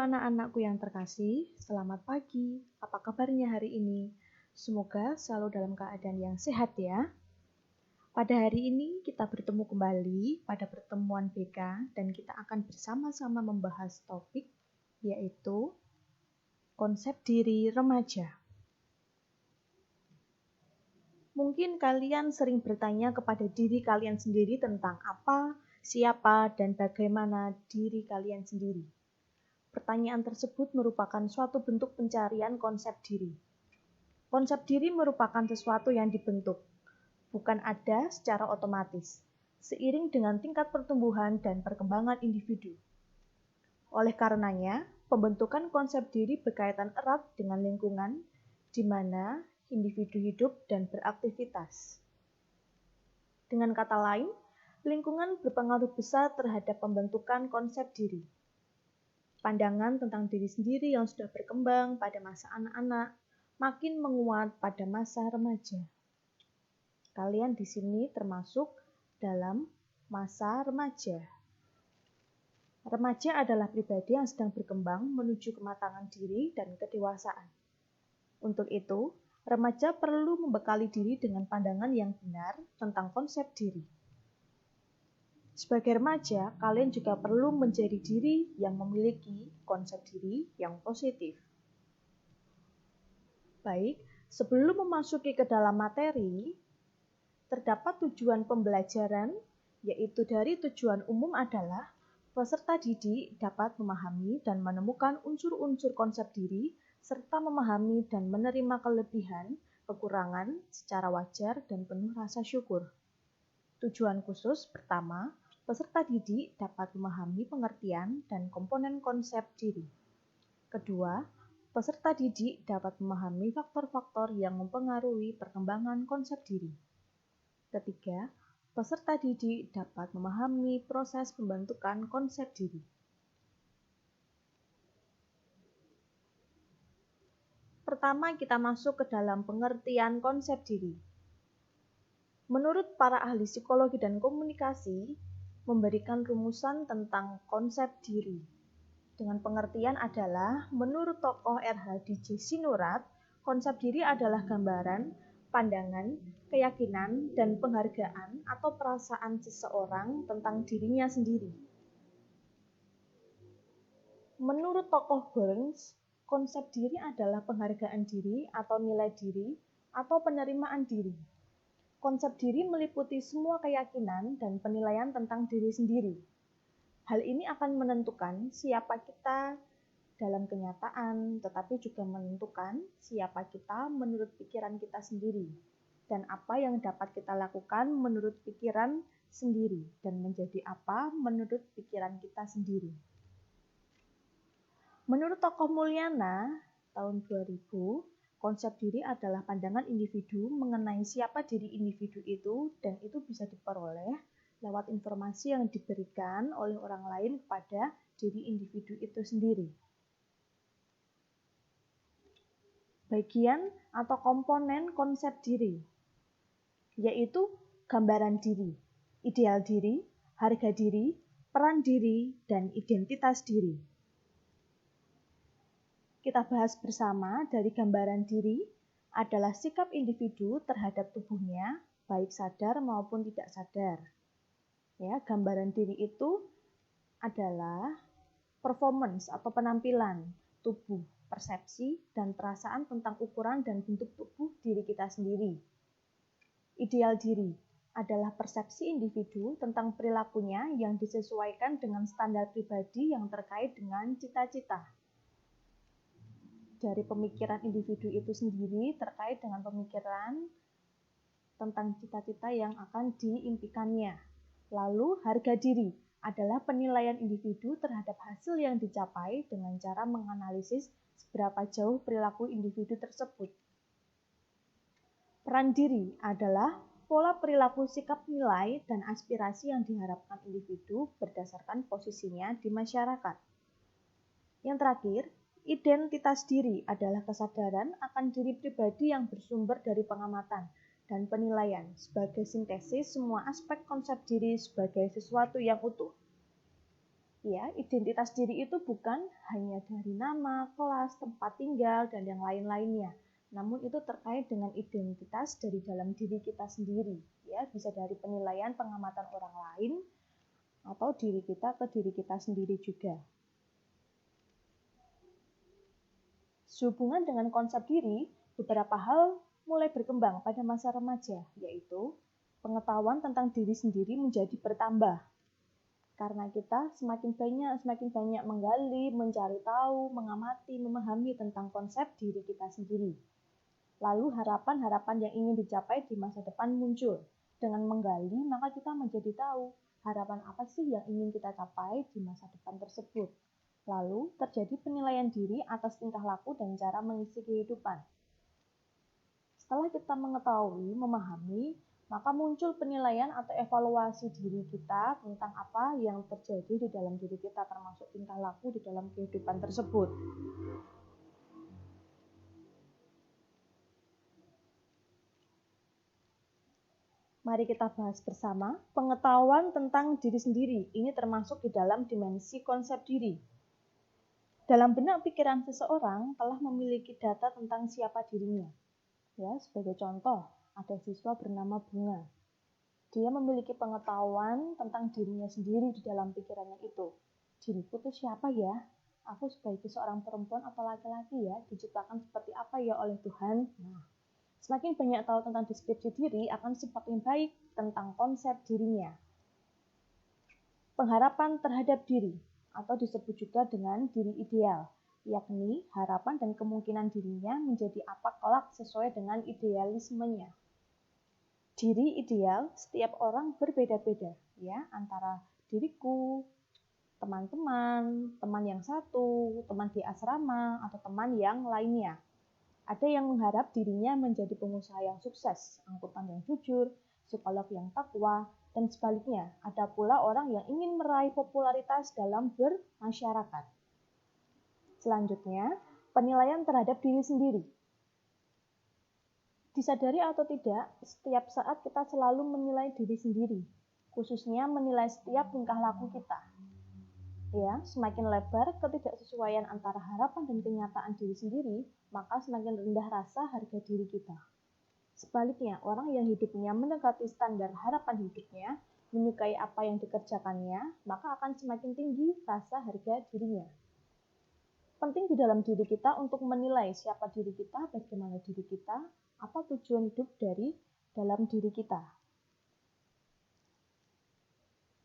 anak-anakku yang terkasih, selamat pagi. Apa kabarnya hari ini? Semoga selalu dalam keadaan yang sehat ya. Pada hari ini kita bertemu kembali pada pertemuan BK dan kita akan bersama-sama membahas topik yaitu konsep diri remaja. Mungkin kalian sering bertanya kepada diri kalian sendiri tentang apa, siapa, dan bagaimana diri kalian sendiri. Pertanyaan tersebut merupakan suatu bentuk pencarian konsep diri. Konsep diri merupakan sesuatu yang dibentuk, bukan ada secara otomatis, seiring dengan tingkat pertumbuhan dan perkembangan individu. Oleh karenanya, pembentukan konsep diri berkaitan erat dengan lingkungan di mana individu hidup dan beraktivitas. Dengan kata lain, lingkungan berpengaruh besar terhadap pembentukan konsep diri. Pandangan tentang diri sendiri yang sudah berkembang pada masa anak-anak makin menguat pada masa remaja. Kalian di sini termasuk dalam masa remaja. Remaja adalah pribadi yang sedang berkembang menuju kematangan diri dan kedewasaan. Untuk itu, remaja perlu membekali diri dengan pandangan yang benar tentang konsep diri. Sebagai remaja, kalian juga perlu menjadi diri yang memiliki konsep diri yang positif. Baik, sebelum memasuki ke dalam materi, terdapat tujuan pembelajaran, yaitu dari tujuan umum adalah peserta didik dapat memahami dan menemukan unsur-unsur konsep diri, serta memahami dan menerima kelebihan, kekurangan secara wajar dan penuh rasa syukur. Tujuan khusus pertama, peserta didik dapat memahami pengertian dan komponen konsep diri. Kedua, peserta didik dapat memahami faktor-faktor yang mempengaruhi perkembangan konsep diri. Ketiga, peserta didik dapat memahami proses pembentukan konsep diri. Pertama, kita masuk ke dalam pengertian konsep diri. Menurut para ahli psikologi dan komunikasi, memberikan rumusan tentang konsep diri. Dengan pengertian adalah, menurut tokoh R.H.D.J. Sinurat, konsep diri adalah gambaran, pandangan, keyakinan, dan penghargaan atau perasaan seseorang tentang dirinya sendiri. Menurut tokoh Burns, konsep diri adalah penghargaan diri atau nilai diri atau penerimaan diri. Konsep diri meliputi semua keyakinan dan penilaian tentang diri sendiri. Hal ini akan menentukan siapa kita dalam kenyataan, tetapi juga menentukan siapa kita menurut pikiran kita sendiri, dan apa yang dapat kita lakukan menurut pikiran sendiri, dan menjadi apa menurut pikiran kita sendiri. Menurut tokoh Mulyana, tahun 2000, konsep diri adalah pandangan individu mengenai siapa diri individu itu, dan itu bisa diperoleh lewat informasi yang diberikan oleh orang lain kepada diri individu itu sendiri. Bagian atau komponen konsep diri, yaitu gambaran diri, ideal diri, harga diri, peran diri, dan identitas diri. Kita bahas bersama dari gambaran diri adalah sikap individu terhadap tubuhnya, baik sadar maupun tidak sadar. Ya, gambaran diri itu adalah performance atau penampilan tubuh, persepsi, dan perasaan tentang ukuran dan bentuk tubuh diri kita sendiri. Ideal diri adalah persepsi individu tentang perilakunya yang disesuaikan dengan standar pribadi yang terkait dengan cita-cita. Dari pemikiran individu itu sendiri terkait dengan pemikiran tentang cita-cita yang akan diimpikannya. Lalu, harga diri adalah penilaian individu terhadap hasil yang dicapai dengan cara menganalisis seberapa jauh perilaku individu tersebut. Peran diri adalah pola perilaku, sikap, nilai, dan aspirasi yang diharapkan individu berdasarkan posisinya di masyarakat. Yang terakhir, identitas diri adalah kesadaran akan diri pribadi yang bersumber dari pengamatan dan penilaian sebagai sintesis semua aspek konsep diri sebagai sesuatu yang utuh. Ya, identitas diri itu bukan hanya dari nama, kelas, tempat tinggal, dan yang lain-lainnya. Namun itu terkait dengan identitas dari dalam diri kita sendiri. Ya, bisa dari penilaian pengamatan orang lain atau diri kita ke diri kita sendiri juga. Sehubungan dengan konsep diri, beberapa hal mulai berkembang pada masa remaja, yaitu pengetahuan tentang diri sendiri menjadi bertambah. Karena kita semakin banyak menggali, mencari tahu, mengamati, memahami tentang konsep diri kita sendiri. Lalu harapan-harapan yang ingin dicapai di masa depan muncul. Dengan menggali, maka kita menjadi tahu harapan apa sih yang ingin kita capai di masa depan tersebut. Lalu terjadi penilaian diri atas tingkah laku dan cara mengisi kehidupan. Setelah kita mengetahui, memahami, maka muncul penilaian atau evaluasi diri kita tentang apa yang terjadi di dalam diri kita, termasuk tingkah laku di dalam kehidupan tersebut. Mari kita bahas bersama pengetahuan tentang diri sendiri. Ini termasuk di dalam dimensi konsep diri. Dalam benak pikiran seseorang telah memiliki data tentang siapa dirinya. Ya, sebagai contoh, ada siswa bernama Bunga. Dia memiliki pengetahuan tentang dirinya sendiri di dalam pikirannya itu. Diriku itu siapa ya? Aku sebagai seorang perempuan atau laki-laki ya, diciptakan seperti apa ya oleh Tuhan? Nah, semakin banyak tahu tentang deskripsi diri, akan semakin baik tentang konsep dirinya. Pengharapan terhadap diri, atau disebut juga dengan diri ideal, yakni harapan dan kemungkinan dirinya menjadi apa kelak sesuai dengan idealismenya. Diri ideal setiap orang berbeda-beda, ya, antara diriku, teman-teman, teman yang satu, teman di asrama, atau teman yang lainnya. Ada yang mengharap dirinya menjadi pengusaha yang sukses, angkutan yang jujur, psikolog yang takwa, dan sebaliknya. Ada pula orang yang ingin meraih popularitas dalam bermasyarakat. Selanjutnya, penilaian terhadap diri sendiri. Disadari atau tidak, setiap saat kita selalu menilai diri sendiri, khususnya menilai setiap tingkah laku kita. Ya, semakin lebar ketidaksesuaian antara harapan dan kenyataan diri sendiri, maka semakin rendah rasa harga diri kita. Sebaliknya, orang yang hidupnya mendekati standar harapan hidupnya, menyukai apa yang dikerjakannya, maka akan semakin tinggi rasa harga dirinya. Penting di dalam diri kita untuk menilai siapa diri kita, bagaimana diri kita, apa tujuan hidup dari dalam diri kita.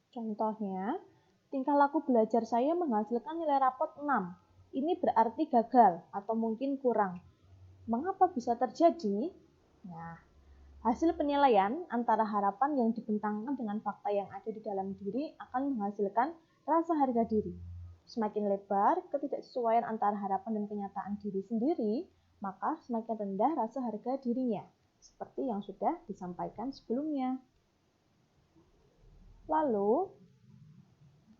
Contohnya, tingkah laku belajar saya menghasilkan nilai rapot 6. Ini berarti gagal atau mungkin kurang. Mengapa bisa terjadi? Nah, hasil penilaian antara harapan yang dibentangkan dengan fakta yang ada di dalam diri akan menghasilkan rasa harga diri. Semakin lebar ketidaksesuaian antara harapan dan kenyataan diri sendiri, maka semakin rendah rasa harga dirinya, seperti yang sudah disampaikan sebelumnya. Lalu,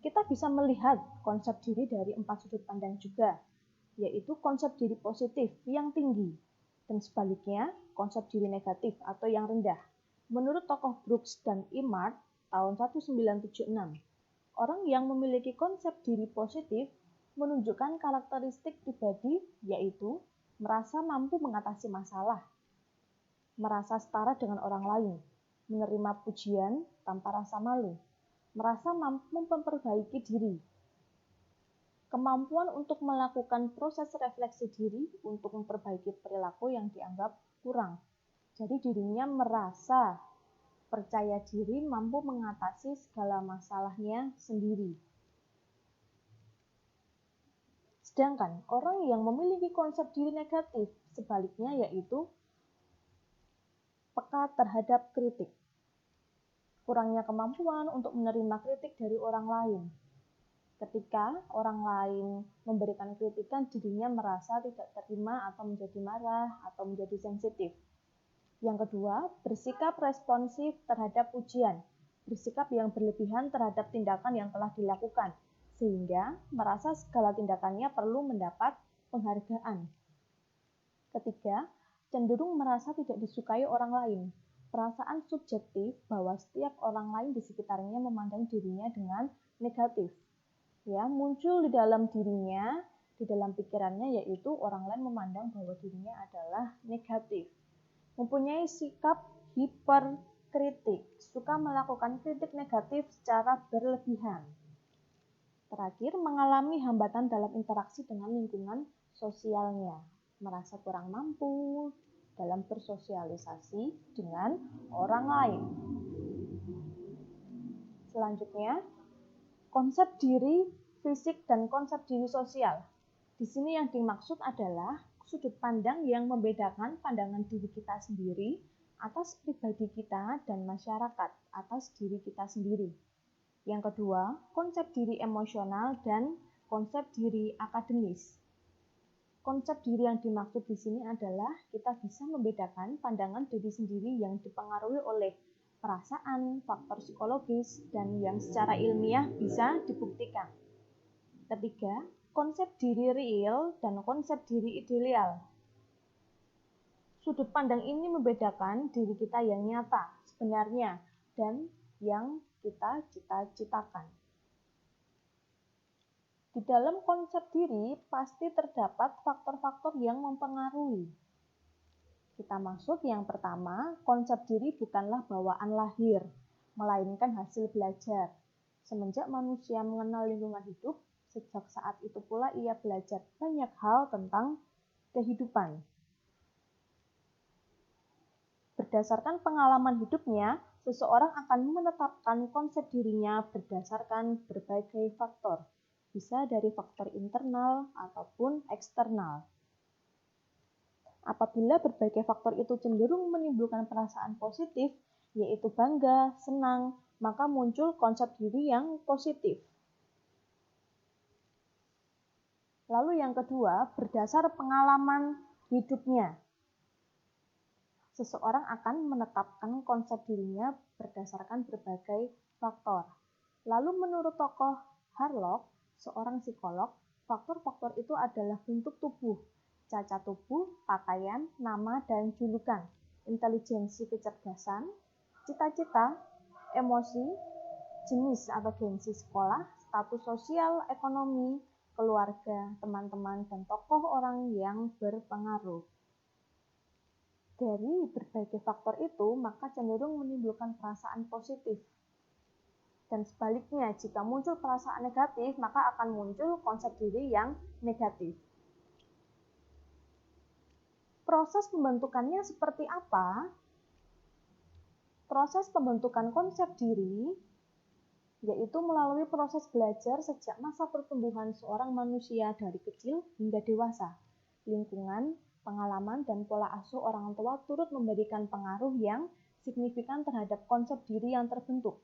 kita bisa melihat konsep diri dari 4 sudut pandang juga, yaitu konsep diri positif yang tinggi, dan sebaliknya konsep diri negatif atau yang rendah. Menurut tokoh Brooks dan Imart tahun 1976, orang yang memiliki konsep diri positif menunjukkan karakteristik pribadi yaitu merasa mampu mengatasi masalah, merasa setara dengan orang lain, menerima pujian tanpa rasa malu, merasa mampu memperbaiki diri, kemampuan untuk melakukan proses refleksi diri untuk memperbaiki perilaku yang dianggap kurang. Jadi dirinya merasa percaya diri mampu mengatasi segala masalahnya sendiri. Sedangkan orang yang memiliki konsep diri negatif, sebaliknya yaitu peka terhadap kritik. Kurangnya kemampuan untuk menerima kritik dari orang lain. Ketika orang lain memberikan kritikan, dirinya merasa tidak terima atau menjadi marah atau menjadi sensitif. Yang kedua, bersikap responsif terhadap pujian, bersikap yang berlebihan terhadap tindakan yang telah dilakukan, sehingga merasa segala tindakannya perlu mendapat penghargaan. Ketiga, cenderung merasa tidak disukai orang lain, perasaan subjektif bahwa setiap orang lain di sekitarnya memandang dirinya dengan negatif. Ya, muncul di dalam dirinya, di dalam pikirannya, yaitu orang lain memandang bahwa dirinya adalah negatif. Mempunyai sikap hiperkritik, suka melakukan kritik negatif secara berlebihan. Terakhir, mengalami hambatan dalam interaksi dengan lingkungan sosialnya, merasa kurang mampu dalam bersosialisasi dengan orang lain. Selanjutnya, konsep diri fisik dan konsep diri sosial. Di sini yang dimaksud adalah sudut pandang yang membedakan pandangan diri kita sendiri atas pribadi kita dan masyarakat atas diri kita sendiri. Yang kedua, konsep diri emosional dan konsep diri akademis. Konsep diri yang dimaksud di sini adalah kita bisa membedakan pandangan diri sendiri yang dipengaruhi oleh perasaan, faktor psikologis, dan yang secara ilmiah bisa dibuktikan. Ketiga, konsep diri real dan konsep diri ideal. Sudut pandang ini membedakan diri kita yang nyata, sebenarnya, dan yang kita cita-citakan. Di dalam konsep diri pasti terdapat faktor-faktor yang mempengaruhi. Kita masuk yang pertama, konsep diri bukanlah bawaan lahir, melainkan hasil belajar. Semenjak manusia mengenal lingkungan hidup, sejak saat itu pula ia belajar banyak hal tentang kehidupan. Berdasarkan pengalaman hidupnya, seseorang akan menetapkan konsep dirinya berdasarkan berbagai faktor, bisa dari faktor internal ataupun eksternal. Apabila berbagai faktor itu cenderung menimbulkan perasaan positif, yaitu bangga, senang, maka muncul konsep diri yang positif. Lalu yang kedua, berdasar pengalaman hidupnya. Seseorang akan menetapkan konsep dirinya berdasarkan berbagai faktor. Lalu menurut tokoh Harlock, seorang psikolog, faktor-faktor itu adalah bentuk tubuh, cacat tubuh, pakaian, nama, dan julukan, intelijensi kecerdasan, cita-cita, emosi, jenis atau gengsi sekolah, status sosial, ekonomi, keluarga, teman-teman, dan tokoh orang yang berpengaruh. Dari berbagai faktor itu, maka cenderung menimbulkan perasaan positif. Dan sebaliknya, jika muncul perasaan negatif, maka akan muncul konsep diri yang negatif. Proses pembentukannya seperti apa? Proses pembentukan konsep diri yaitu melalui proses belajar sejak masa pertumbuhan seorang manusia dari kecil hingga dewasa. Lingkungan, pengalaman, dan pola asuh orang tua turut memberikan pengaruh yang signifikan terhadap konsep diri yang terbentuk.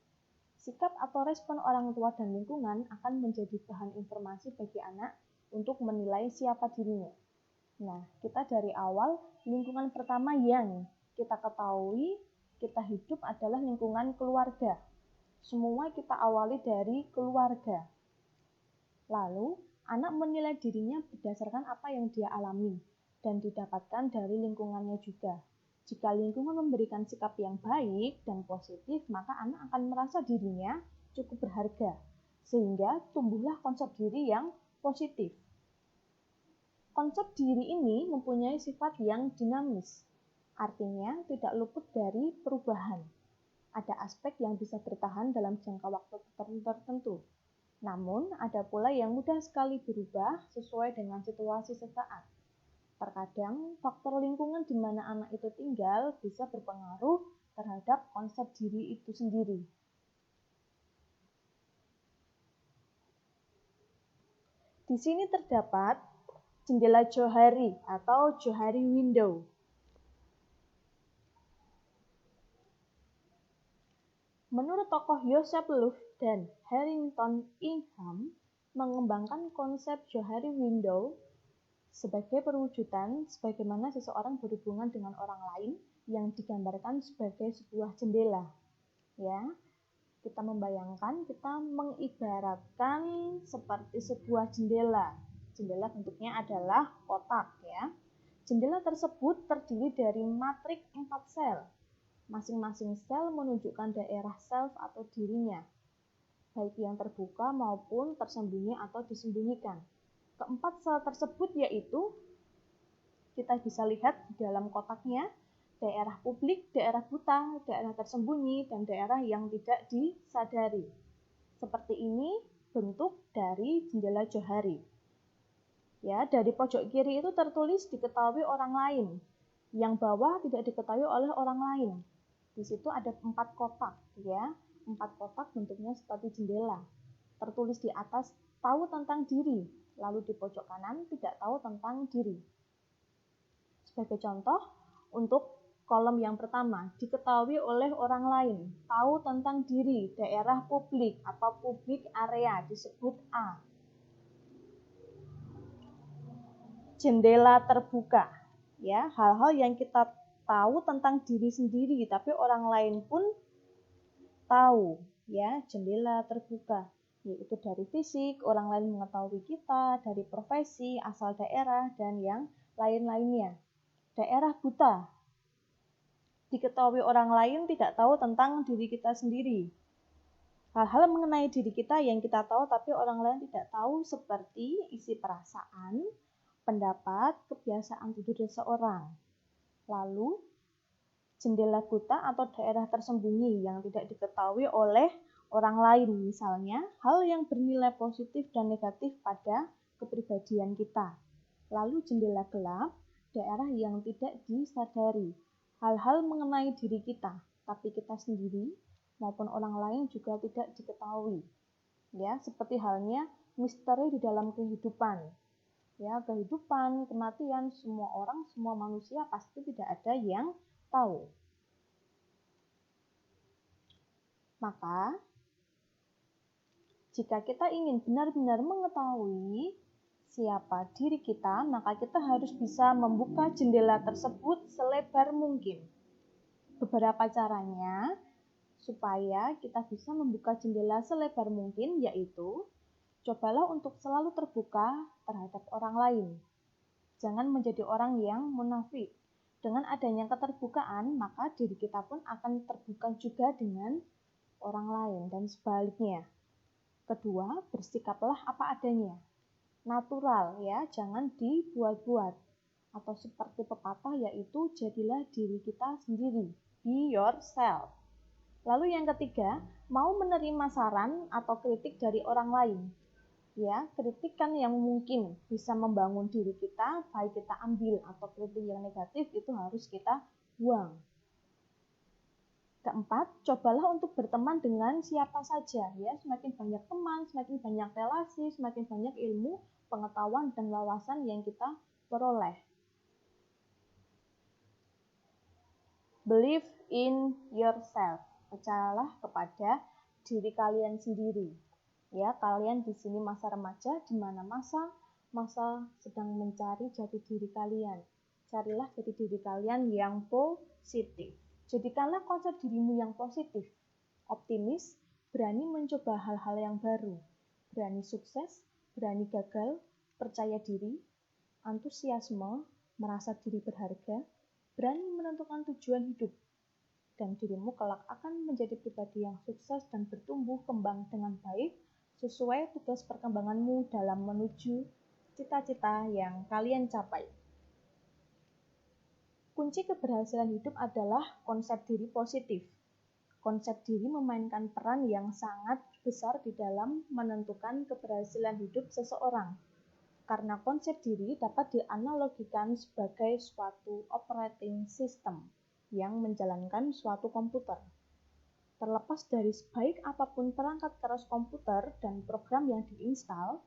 Sikap atau respon orang tua dan lingkungan akan menjadi bahan informasi bagi anak untuk menilai siapa dirinya. Nah, kita dari awal, lingkungan pertama yang kita ketahui, kita hidup adalah lingkungan keluarga. Semua kita awali dari keluarga. Lalu, anak menilai dirinya berdasarkan apa yang dia alami dan didapatkan dari lingkungannya juga. Jika lingkungan memberikan sikap yang baik dan positif, maka anak akan merasa dirinya cukup berharga, sehingga tumbuhlah konsep diri yang positif. Konsep diri ini mempunyai sifat yang dinamis, artinya tidak luput dari perubahan. Ada aspek yang bisa bertahan dalam jangka waktu tertentu. Namun, ada pula yang mudah sekali berubah sesuai dengan situasi sesaat. Terkadang, faktor lingkungan di mana anak itu tinggal bisa berpengaruh terhadap konsep diri itu sendiri. Di sini terdapat jendela Johari atau Johari window. Menurut tokoh Joseph Luft dan Harrington Ingham, mengembangkan konsep Johari window sebagai perwujudan sebagaimana seseorang berhubungan dengan orang lain yang digambarkan sebagai sebuah jendela. Ya, kita membayangkan, kita mengibaratkan seperti sebuah jendela. Jendela bentuknya adalah kotak, ya. Jendela tersebut terdiri dari matrik 4 sel. Masing-masing sel menunjukkan daerah self atau dirinya. baik yang terbuka maupun tersembunyi atau disembunyikan. Keempat sel tersebut yaitu, kita bisa lihat di dalam kotaknya, daerah publik, daerah buta, daerah tersembunyi, dan daerah yang tidak disadari. Seperti ini bentuk dari jendela johari. Ya, dari pojok kiri itu tertulis diketahui orang lain. Yang bawah tidak diketahui oleh orang lain. Di situ ada 4 kotak, ya. 4 kotak bentuknya seperti jendela. Tertulis di atas tahu tentang diri, lalu di pojok kanan tidak tahu tentang diri. Sebagai contoh, untuk kolom yang pertama, diketahui oleh orang lain, tahu tentang diri, daerah publik atau publik area disebut A. Jendela terbuka, ya, hal-hal yang kita tahu tentang diri sendiri, tapi orang lain pun tahu, ya, jendela terbuka, yaitu dari fisik, orang lain mengetahui kita, dari profesi, asal daerah, dan yang lain-lainnya. Daerah buta, diketahui orang lain tidak tahu tentang diri kita sendiri. Hal-hal mengenai diri kita yang kita tahu tapi orang lain tidak tahu seperti isi perasaan, pendapat, kebiasaan tidur seseorang. Lalu, jendela buta atau daerah tersembunyi yang tidak diketahui oleh orang lain, misalnya hal yang bernilai positif dan negatif pada kepribadian kita. Lalu jendela gelap, daerah yang tidak disadari, hal-hal mengenai diri kita, tapi kita sendiri maupun orang lain juga tidak diketahui. Ya, seperti halnya misteri di dalam kehidupan. Ya, kehidupan, kematian, semua orang, semua manusia pasti tidak ada yang tahu. Maka, jika kita ingin benar-benar mengetahui siapa diri kita, maka kita harus bisa membuka jendela tersebut selebar mungkin. Beberapa caranya supaya kita bisa membuka jendela selebar mungkin, yaitu cobalah untuk selalu terbuka terhadap orang lain. Jangan menjadi orang yang munafik. Dengan adanya keterbukaan, maka diri kita pun akan terbuka juga dengan orang lain dan sebaliknya. Kedua, bersikaplah apa adanya. Natural, ya, jangan dibuat-buat. Atau seperti pepatah, yaitu jadilah diri kita sendiri, be yourself. Lalu yang ketiga, mau menerima saran atau kritik dari orang lain. Ya, kritikan yang mungkin bisa membangun diri kita, baik kita ambil atau kritik yang negatif itu harus kita buang. Keempat, cobalah untuk berteman dengan siapa saja, ya. Semakin banyak teman, semakin banyak relasi, semakin banyak ilmu, pengetahuan dan wawasan yang kita peroleh. Believe in yourself. Percayalah kepada diri kalian sendiri. Ya, kalian di sini masa remaja, di mana masa sedang mencari jati diri kalian. Carilah jati diri kalian yang positif. Jadikanlah konsep dirimu yang positif, optimis, berani mencoba hal-hal yang baru, berani sukses, berani gagal, percaya diri, antusiasme, merasa diri berharga, berani menentukan tujuan hidup, dan dirimu kelak akan menjadi pribadi yang sukses dan bertumbuh kembang dengan baik sesuai tugas perkembanganmu dalam menuju cita-cita yang kalian capai. Kunci keberhasilan hidup adalah konsep diri positif. Konsep diri memainkan peran yang sangat besar di dalam menentukan keberhasilan hidup seseorang. Karena konsep diri dapat dianalogikan sebagai suatu operating system yang menjalankan suatu komputer. Terlepas dari sebaik apapun perangkat keras komputer dan program yang diinstal,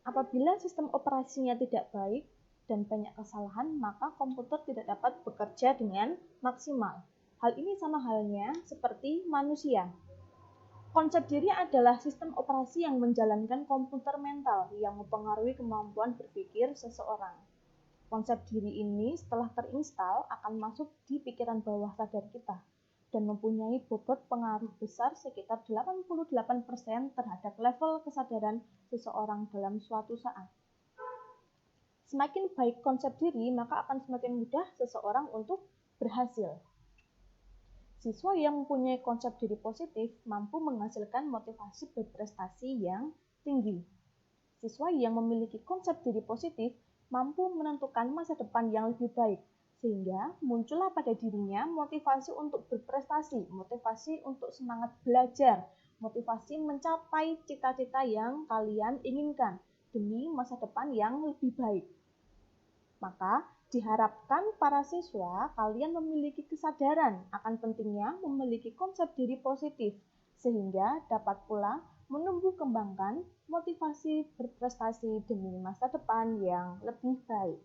apabila sistem operasinya tidak baik dan banyak kesalahan, maka komputer tidak dapat bekerja dengan maksimal. Hal ini sama halnya seperti manusia. Konsep diri adalah sistem operasi yang menjalankan komputer mental yang mempengaruhi kemampuan berpikir seseorang. Konsep diri ini setelah terinstal akan masuk di pikiran bawah sadar kita dan mempunyai bobot pengaruh besar sekitar 88% terhadap level kesadaran seseorang dalam suatu saat. Semakin baik konsep diri, maka akan semakin mudah seseorang untuk berhasil. Siswa yang mempunyai konsep diri positif mampu menghasilkan motivasi berprestasi yang tinggi. Siswa yang memiliki konsep diri positif mampu menentukan masa depan yang lebih baik, sehingga muncullah pada dirinya motivasi untuk berprestasi, motivasi untuk semangat belajar, motivasi mencapai cita-cita yang kalian inginkan demi masa depan yang lebih baik. Maka, diharapkan para siswa kalian memiliki kesadaran akan pentingnya memiliki konsep diri positif, sehingga dapat pula menumbuh kembangkan motivasi berprestasi demi masa depan yang lebih baik.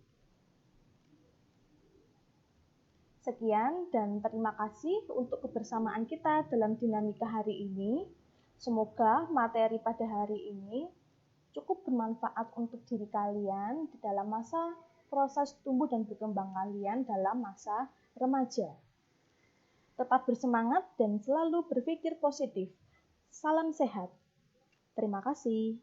Sekian dan terima kasih untuk kebersamaan kita dalam dinamika hari ini. Semoga materi pada hari ini cukup bermanfaat untuk diri kalian di dalam masa proses tumbuh dan berkembang kalian dalam masa remaja. Tetap bersemangat dan selalu berpikir positif. Salam sehat. Terima kasih.